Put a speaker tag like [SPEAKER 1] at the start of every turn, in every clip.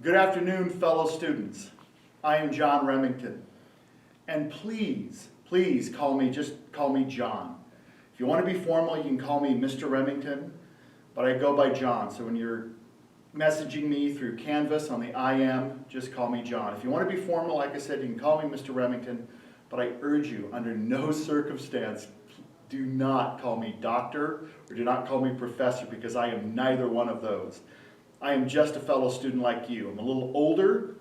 [SPEAKER 1] Good afternoon, fellow students. I am John Remington. And please call me John. If you want to be formal, you can call me Mr. Remington, but I go by John. So when you're messaging me through Canvas on the IM, just call me John. If you want to be formal, like I said, you can call me Mr. Remington, but I urge you, under no circumstance, do not call me doctor or do not call me professor, because I am neither one of those. I am just a fellow student like you. I'm a little older,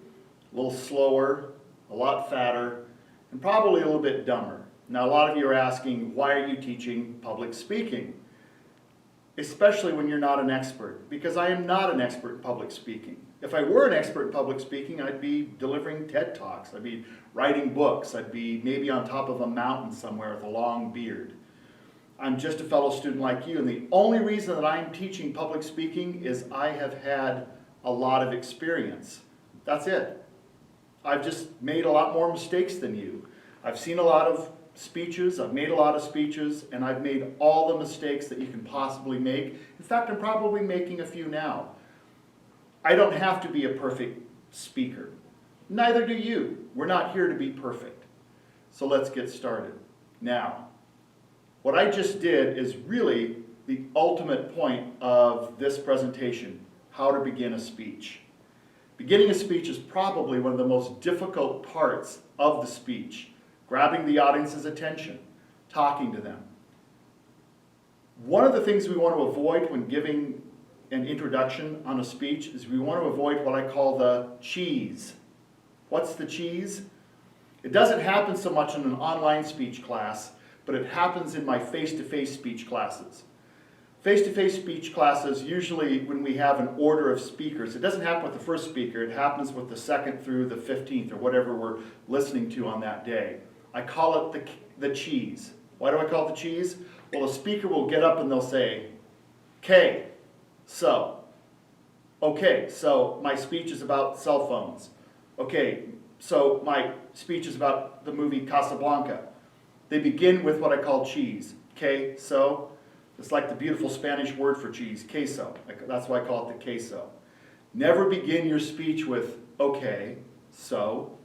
[SPEAKER 1] a little slower, a lot fatter, and probably a little bit dumber. Now, a lot of you are asking, why are you teaching public speaking? Especially when you're not an expert, because I am not an expert in public speaking. If I were an expert in public speaking, I'd be delivering TED Talks, I'd be writing books, I'd be maybe on top of a mountain somewhere with a long beard. I'm just a fellow student like you, and the only reason that I'm teaching public speaking is I have had a lot of experience. That's it. I've just made a lot more mistakes than you. I've seen a lot of speeches, I've made a lot of speeches, and I've made all the mistakes that you can possibly make. In fact, I'm probably making a few now. I don't have to be a perfect speaker. Neither do you. We're not here to be perfect. So let's get started. Now, what I just did is really the ultimate point of this presentation, how to begin a speech. Beginning a speech is probably one of the most difficult parts of the speech. Grabbing the audience's attention, talking to them. One of the things we want to avoid when giving an introduction on a speech is we want to avoid what I call the cheese. What's the cheese? It doesn't happen so much in an online speech class, but it happens in my face-to-face speech classes. Face-to-face speech classes, usually when we have an order of speakers, it doesn't happen with the first speaker, it happens with the second through the 15th or whatever we're listening to on that day. I call it the cheese. Why do I call it the cheese? Well, a speaker will get up and they'll say, okay, so my speech is about cell phones. Okay, so my speech is about the movie Casablanca. They begin with what I call cheese. Okay, so it's like the beautiful Spanish word for cheese, queso. That's why I call it the queso. Never begin your speech with, okay, so.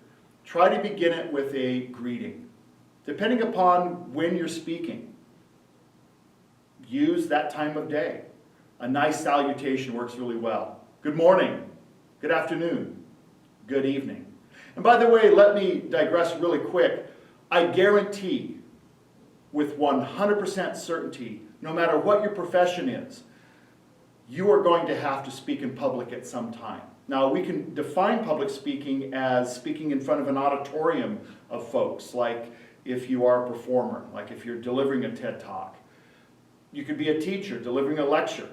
[SPEAKER 1] Try to begin it with a greeting. Depending upon when you're speaking, use that time of day. A nice salutation works really well. Good morning, good afternoon, good evening. And by the way, let me digress really quick. I guarantee with 100% certainty, no matter what your profession is, you are going to have to speak in public at some time. Now, we can define public speaking as speaking in front of an auditorium of folks, like if you are a performer, like if you're delivering a TED Talk. You could be a teacher delivering a lecture.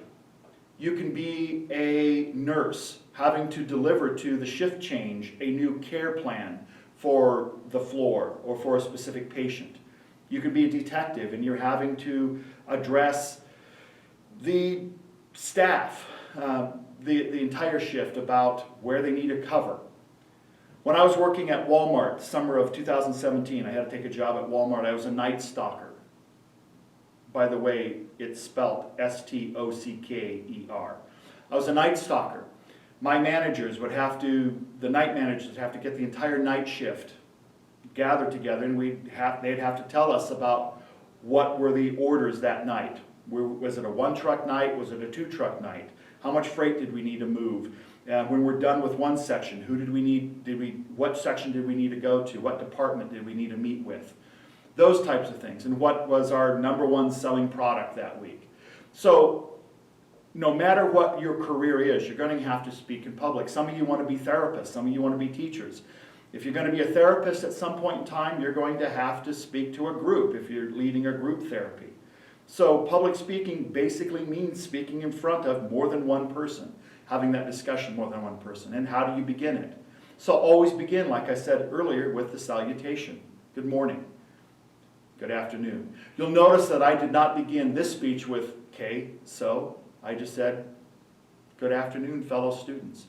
[SPEAKER 1] You can be a nurse having to deliver to the shift change a new care plan for the floor or for a specific patient. You could be a detective and you're having to address the staff, the entire shift about where they need a cover. When I was working at Walmart, summer of 2017, I had to take a job at Walmart. I was a night stalker. By the way, it's spelled S-T-O-C-K-E-R. I was a night stalker. My managers would have to, the night managers would have to get the entire night shift gathered together, and they'd have to tell us about what were the orders that night. Was it a one-truck night? Was it a two-truck night? How much freight did we need to move? When we're done with one section, what section did we need to go to? What department did we need to meet with? Those types of things. And what was our #1 selling product that week? So no matter what your career is, you're going to have to speak in public. Some of you want to be therapists. Some of you want to be teachers. If you're going to be a therapist at some point in time, you're going to have to speak to a group if you're leading a group therapy. So public speaking basically means speaking in front of more than one person, having that discussion more than one person. And how do you begin it? So always begin, like I said earlier, with the salutation. Good morning. Good afternoon. You'll notice that I did not begin this speech with, okay, so. I just said, good afternoon, fellow students.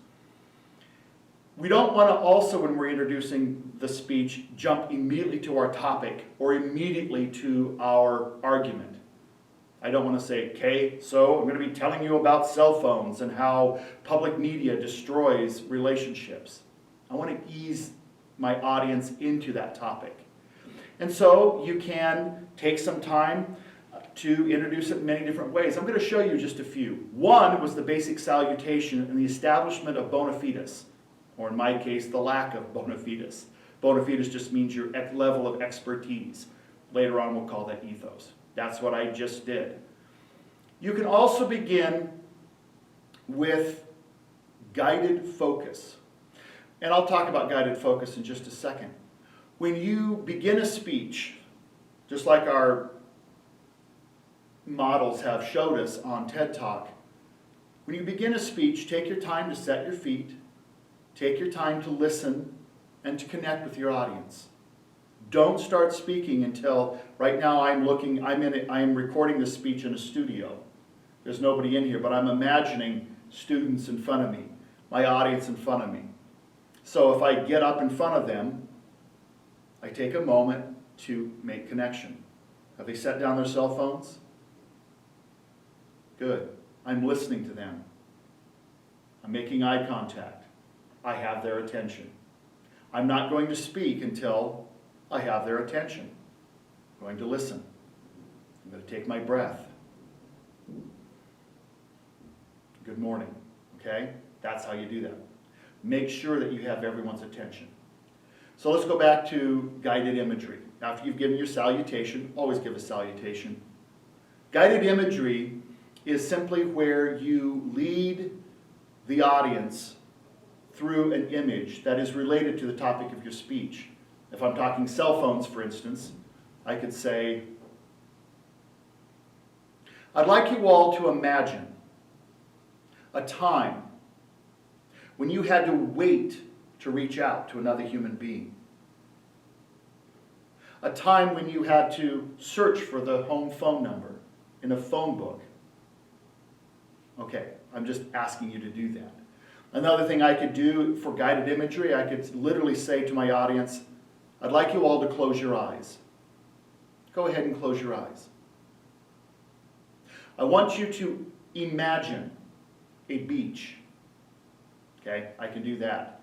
[SPEAKER 1] We don't want to also, when we're introducing the speech, jump immediately to our topic or immediately to our argument. I don't want to say, okay, so I'm going to be telling you about cell phones and how public media destroys relationships. I want to ease my audience into that topic. And so you can take some time to introduce it in many different ways. I'm going to show you just a few. One was the basic salutation and the establishment of bona fides, or in my case, the lack of bona fides. Bona fides just means your level of expertise. Later on, we'll call that ethos. That's what I just did. You can also begin with guided focus. And I'll talk about guided focus in just a second. When you begin a speech, just like our models have showed us on TED Talk, when you begin a speech, take your time to set your feet, take your time to listen, and to connect with your audience. Don't start speaking until, right now I am recording this speech in a studio. There's nobody in here, but I'm imagining students in front of me, my audience in front of me. So if I get up in front of them, I take a moment to make connection. Have they set down their cell phones? Good. I'm listening to them. I'm making eye contact. I have their attention. I'm not going to speak until I have their attention. I'm going to listen. I'm going to take my breath. Good morning. Okay? That's how you do that. Make sure that you have everyone's attention. So let's go back to guided imagery. After you've given your salutation, always give a salutation. Guided imagery is simply where you lead the audience through an image that is related to the topic of your speech. If I'm talking cell phones, for instance, I could say, I'd like you all to imagine a time when you had to wait to reach out to another human being. A time when you had to search for the home phone number in a phone book. Okay, I'm just asking you to do that. Another thing I could do for guided imagery, I could literally say to my audience, I'd like you all to close your eyes. Go ahead and close your eyes. I want you to imagine a beach. Okay, I can do that.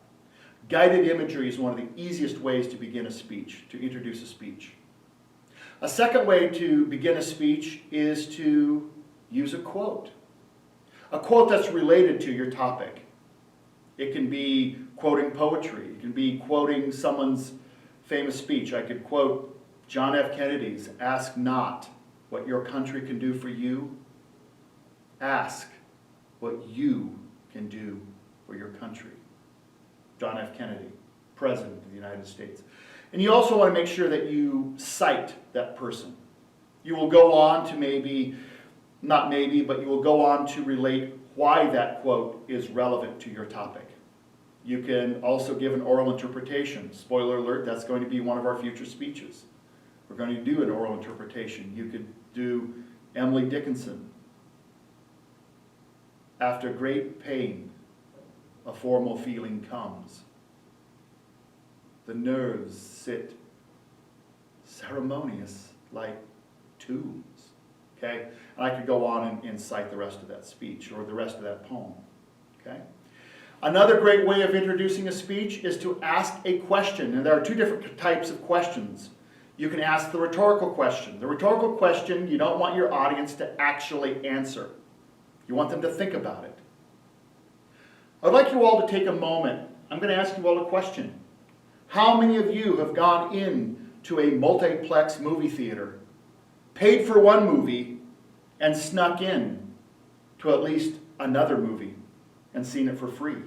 [SPEAKER 1] Guided imagery is one of the easiest ways to begin a speech, to introduce a speech. A second way to begin a speech is to use a quote. A quote that's related to your topic. It can be quoting poetry. It can be quoting someone's famous speech. I could quote John F. Kennedy's, "Ask not what your country can do for you. Ask what you can do for your country." John F. Kennedy, President of the United States. And you also want to make sure that you cite that person. You will go on to you will go on to relate why that quote is relevant to your topic. You can also give an oral interpretation. Spoiler alert, that's going to be one of our future speeches. We're going to do an oral interpretation. You could do Emily Dickinson. After great pain, a formal feeling comes. The nerves sit ceremonious like tombs. Okay? And I could go on and cite the rest of that speech or the rest of that poem. Okay? Another great way of introducing a speech is to ask a question. And there are two different types of questions. You can ask the rhetorical question. The rhetorical question, you don't want your audience to actually answer. You want them to think about it. I'd like you all to take a moment. I'm going to ask you all a question. How many of you have gone in to a multiplex movie theater, paid for one movie, and snuck in to at least another movie and seen it for free?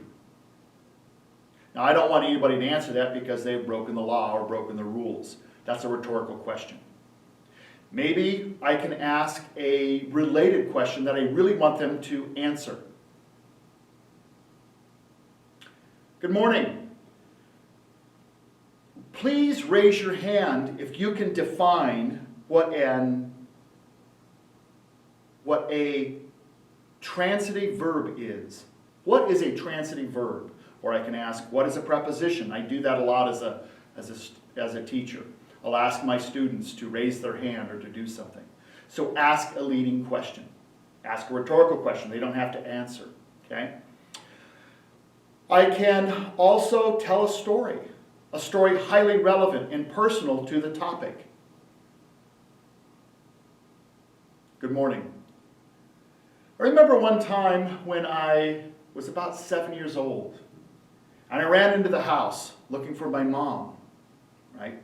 [SPEAKER 1] Now, I don't want anybody to answer that because they've broken the law or broken the rules. That's a rhetorical question. Maybe I can ask a related question that I really want them to answer. Good morning. Please raise your hand if you can define what a transitive verb is. What is a transitive verb? Or I can ask, what is a preposition? I do that a lot as a teacher. I'll ask my students to raise their hand or to do something. So ask a leading question. Ask a rhetorical question. They don't have to answer, okay? I can also tell a story highly relevant and personal to the topic. Good morning. I remember one time when I was about 7 years old, and I ran into the house looking for my mom, right?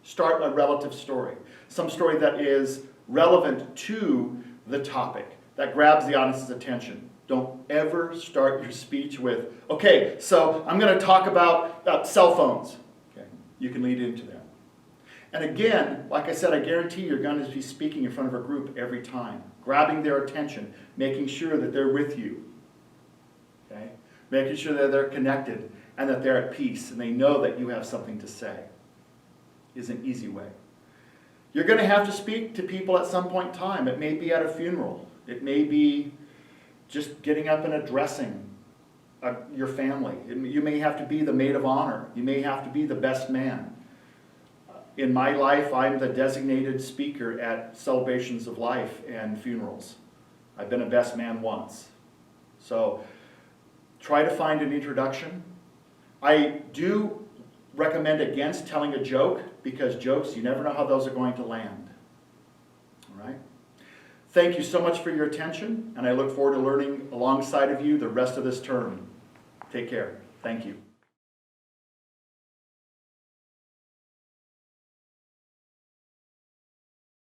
[SPEAKER 1] Start a relative story. Some story that is relevant to the topic, that grabs the audience's attention. Don't ever start your speech with, okay, so I'm going to talk about cell phones. Okay, you can lead into that. And again, like I said, I guarantee you're going to be speaking in front of a group every time, grabbing their attention, making sure that they're with you. Okay? Making sure that they're connected and that they're at peace and they know that you have something to say is an easy way. You're going to have to speak to people at some point in time. It may be at a funeral. It may be just getting up and addressing your family. You may have to be the maid of honor. You may have to be the best man. In my life, I'm the designated speaker at celebrations of life and funerals. I've been a best man once. So try to find an introduction. I do recommend against telling a joke, because jokes, you never know how those are going to land. All right? Thank you so much for your attention, and I look forward to learning alongside of you the rest of this term. Take care. Thank you.